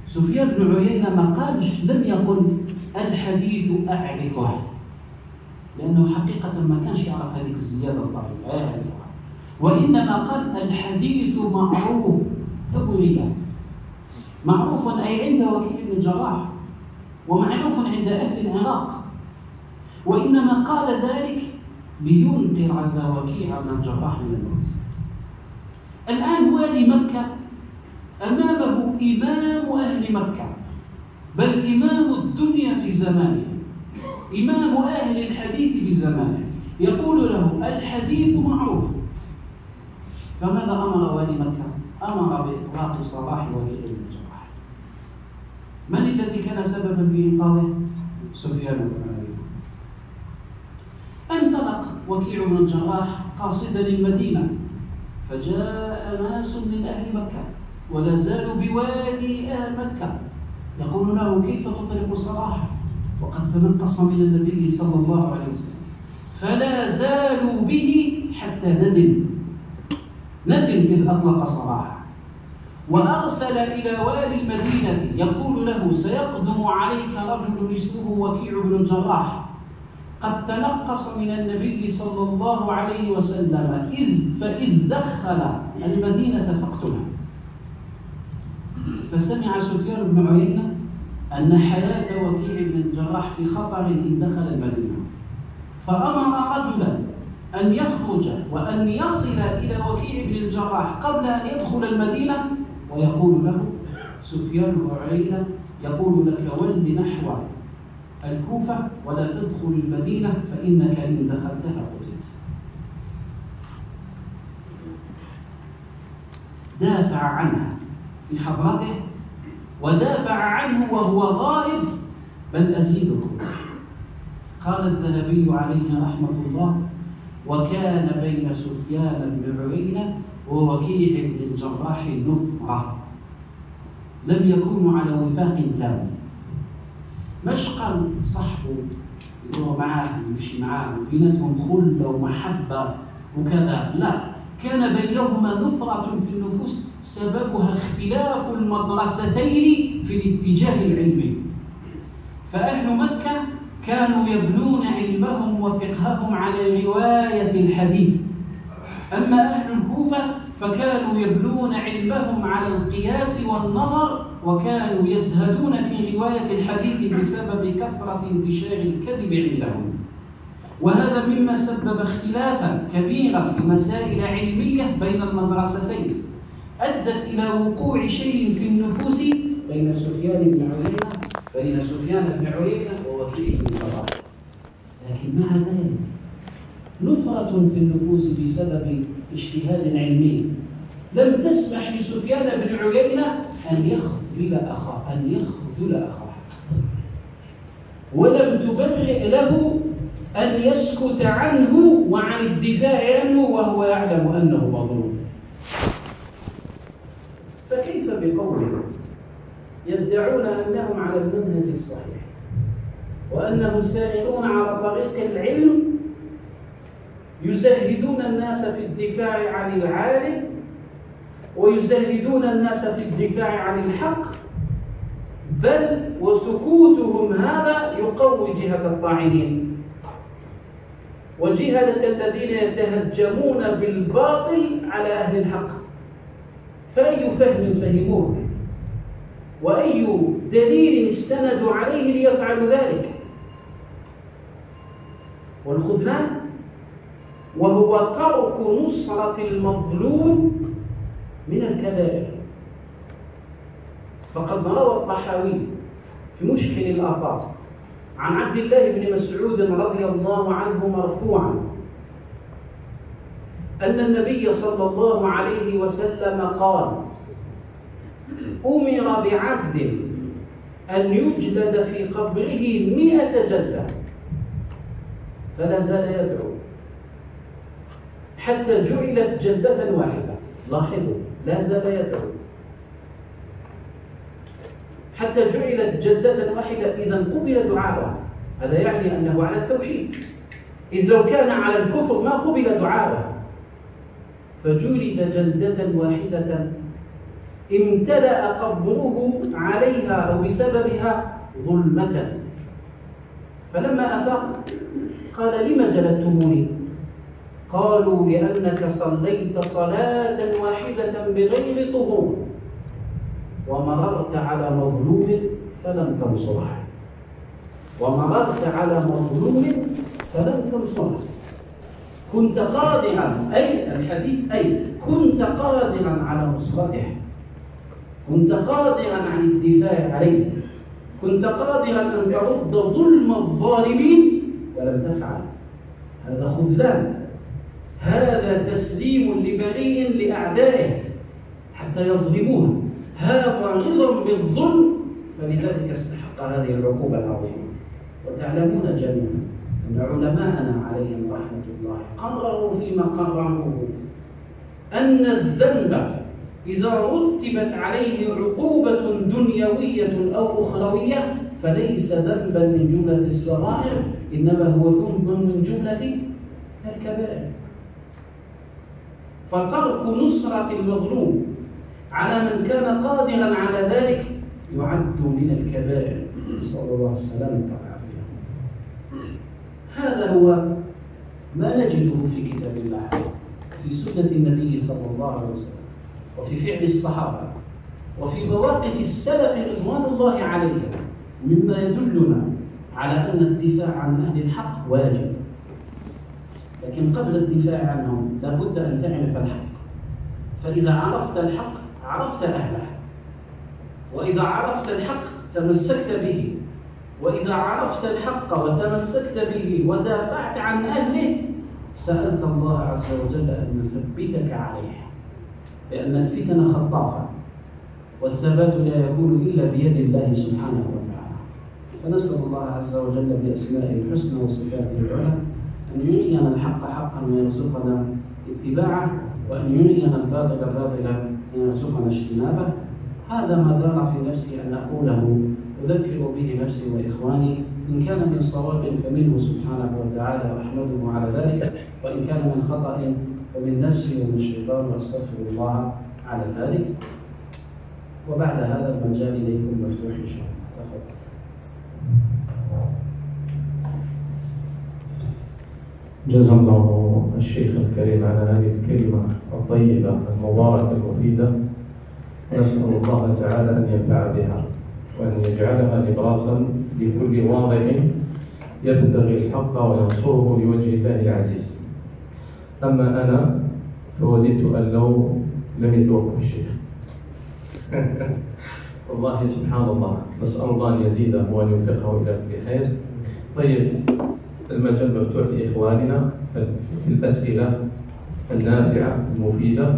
سفيان بن عيينة ما قالش، لم يقل الحديث أعرفه، لأنه حقيقة ما كانش يعرف هذه الزيادة الضعيفة يعرفها، وإنما قال الحديث معروف تبوية. معروف أي عند وكيع بن الجراح، ومعروف عند أهل العراق، وإنما قال ذلك لينقر على وكيع بن الجراح من الموت. الآن والي مكة أمامه إمام أهل مكة، بل إمام الدنيا في زمانه، إمام أهل الحديث في زمانه، يقول له الحديث معروف. فماذا أمر والي مكة؟ أمر بإطلاق سراح وكيع بن الجراح. من الذي كان سببا في إنقاذه؟ سفيان بن عيينة. انطلق وكيع بن الجراح قاصدا المدينة، فجاء ناس من أهل مكة ولا زالوا بوالي أهل مكة يقول له: كيف تطلق سراحه وقد تنقص من النبي صلى الله عليه وسلم؟ فلا زالوا به حتى ندم إذ أطلق سراحه، وأرسل إلى والي المدينة يقول له: سيقدم عليك رجل اسمه وكيع بن الجراح قد تنقص من النبي صلى الله عليه وسلم فإذ دخل المدينة فاقتله. فسمع سفيان بن عيينة أن حياة وكيع بن الجراح في خطر إن دخل المدينة، فأمر رجلا أن يخرج وأن يصل إلى وكيع بن الجراح قبل أن يدخل المدينة، ويقول له: سفيان بن عيينة يقول لك ول نحو الكوفة ولا تدخل المدينة فإنك إن دخلتها قتلت. دافع عنها في حضرته ودافع عنه وهو غائب، بل أزيدكم. قال الذهبي عليه رحمة الله: وكان بين سفيان بن عيينة ووكيع بن الجراح نفرة، لم يكونوا على وفاق تام. مش قال صحبه يدور معاه يمشي معاه وبينتهم خلة ومحبة وكذا، لا، كان بينهما نفرة في النفوس سببها اختلاف المدرستين في الاتجاه العلمي. فأهل مكة كانوا يبنون علمهم وفقههم على رواية الحديث، أما أهل الكوفة فكانوا يبنون علمهم على القياس والنظر، وكانوا يزهدون في رواية الحديث بسبب كثرة انتشار الكذب عندهم. وهذا مما سبب اختلافا كبيرا في مسائل علمية بين المدرستين، أدت إلى وقوع شيء في النفوس بين سفيان بن عيينة ووكيع بن الجراح. لكن مع ذلك نفرة في النفوس بسبب اجتهاد علمي لم تسمح لسفيان بن عيينة أن يخذل أخاه، ولم تبرئ له أن يسكت عنه وعن الدفاع عنه وهو يعلم أنه مظلوم. فكيف بقوله يدعون أنهم على المنهج الصحيح وأنهم سائرون على طريق العلم، يزهدون الناس في الدفاع عن العالم ويزهدون الناس في الدفاع عن الحق، بل وسكوتهم هذا يقوي جهة الطاعنين وجهة الذين يتهجمون بالباطل على أهل الحق. فأي فهم فهموه وأي دليل استندوا عليه ليفعلوا ذلك؟ والخذلان وهو ترك نصرة المظلوم من الكبائر. فقد روى الطحاوي في مشكل الآثار عن عبد الله بن مسعود رضي الله عنه مرفوعا أن النبي صلى الله عليه وسلم قال: أمر بعبد أن يجلد في قبره 100 جلدة فلا زال يدعو حتى جعلت جلدة واحدة. لاحظوا، لا زال يدعو حتى جعلت جلدة واحدة. إذا قبل دعاءه، هذا يعني أنه على التوحيد. إذ لو كان على الكفر ما قبل دعاءه. فجلد جلدة واحدة امتلأ قبره عليها أو بسببها ظلمة. فلما أفاق قال: لم جلدتموني؟ قالوا: لأنك صليت صلاة واحدة بغير طهور ومررت على مظلوم فلم تنصره. ومررت على مظلوم فلم تنصره. كنت قادرا، أي الحديث، أي كنت قادرا على نصرته، كنت قادرا عن الدفاع عليه، كنت قادرا أن ترد ظلم الظالمين ولم تفعل. هذا خذلان، هذا تسليم لبريء لأعدائه حتى يظلموه، هذا رضا بالظلم. فلذلك استحق هذه العقوبة العظيمة. وتعلمون جميعا أن علماءنا عليهم رحمة الله قرروا فيما قرروه أن الذنب إذا رتبت عليه عقوبة دنيوية أو أخروية فليس ذنبا من جملة الصغائر، إنما هو ذنب من جملة الكبائر. فترك نصرة المظلوم على من كان قادرا على ذلك يعد من الكبائر. نسأل الله السلامة والعافية. هذا هو ما نجده في كتاب الله، في سنة النبي صلى الله عليه وسلم، وفي فعل الصحابة، وفي مواقف السلف رضوان الله عليهم، مما يدلنا على أن الدفاع عن أهل الحق واجب. لكن قبل الدفاع عنهم لابد أن تعرف الحق. فإذا عرفت الحق عرفت أهله، وإذا عرفت الحق تمسكت به، وإذا عرفت الحق وتمسكت به ودافعت عن أهله سألت الله عز وجل أن يثبتك عليه، لأن الفتن خطافة والثبات لا يكون إلا بيد الله سبحانه وتعالى. فنسأل الله عز وجل بأسمائه الحسنى وصفاته العلى أن يرينا الحق حقا ويرزقنا اتباعه، وأن يرينا الباطل باطلا ويرزقنا اجتنابه. هذا ما دار في نفسي أن أقوله، أذكر به نفسي وإخواني. إن كان من صواب فمنه سبحانه وتعالى وأحمده على ذلك، وإن كان من خطأ فمن نفسي ومن الشيطان وأستغفر الله على ذلك. وبعد هذا المجال إليكم مفتوح إن شاء الله. تفضل. جزا الله الشيخ الكريم على هذه الكلمة الطيبة المباركة المفيدة، نسأل الله تعالى أن ينفع بها وأن يجعلها نبراسا لكل واضح يبتغي الحق وينصره لوجه الله العزيز. أما أنا فوددت أن لو لم يتوقف الشيخ. والله سبحان الله، نسأل الله أن يزيده وأن يوفقه إلى كل خير. طيب، المجال مفتوح لإخواننا في الأسئلة النافعة المفيدة،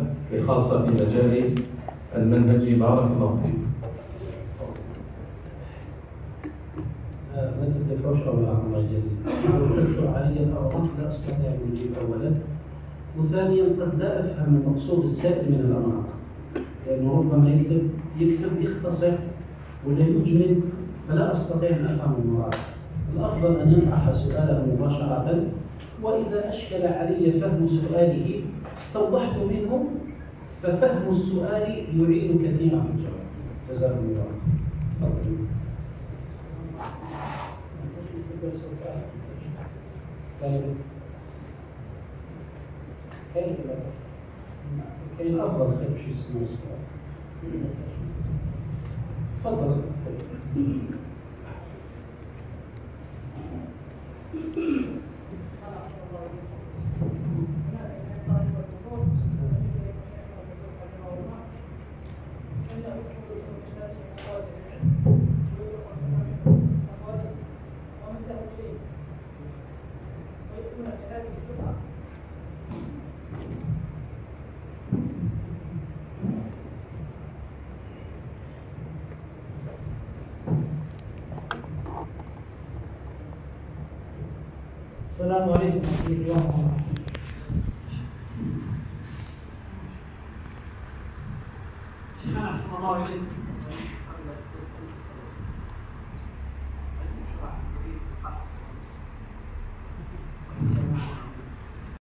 خاصة في مجال المنهج. بارك الله فيكم. ما تدفعوش أولا، الله يجزيكم. تكثر علي الأوراق لا أستطيع أن أجيب أولا، وثانيا قد لا أفهم المقصود السائل من الأوراق، لأنه ربما يكتب يختصر ولا يجمل، فلا أستطيع أن أفهم المراد. الأفضل أن يطرح سؤاله مباشرة، وإذا أشكل علي فهم سؤاله استوضحت منه، ففهم السؤال يعين كثيرا في الجواب. جزاكم الله خيرا. كاين الأفضل خير شيء اسمه السؤال. تفضل. السلام عليكم ورحمة الله وبركاته. شيخنا أحسن الله إليكم.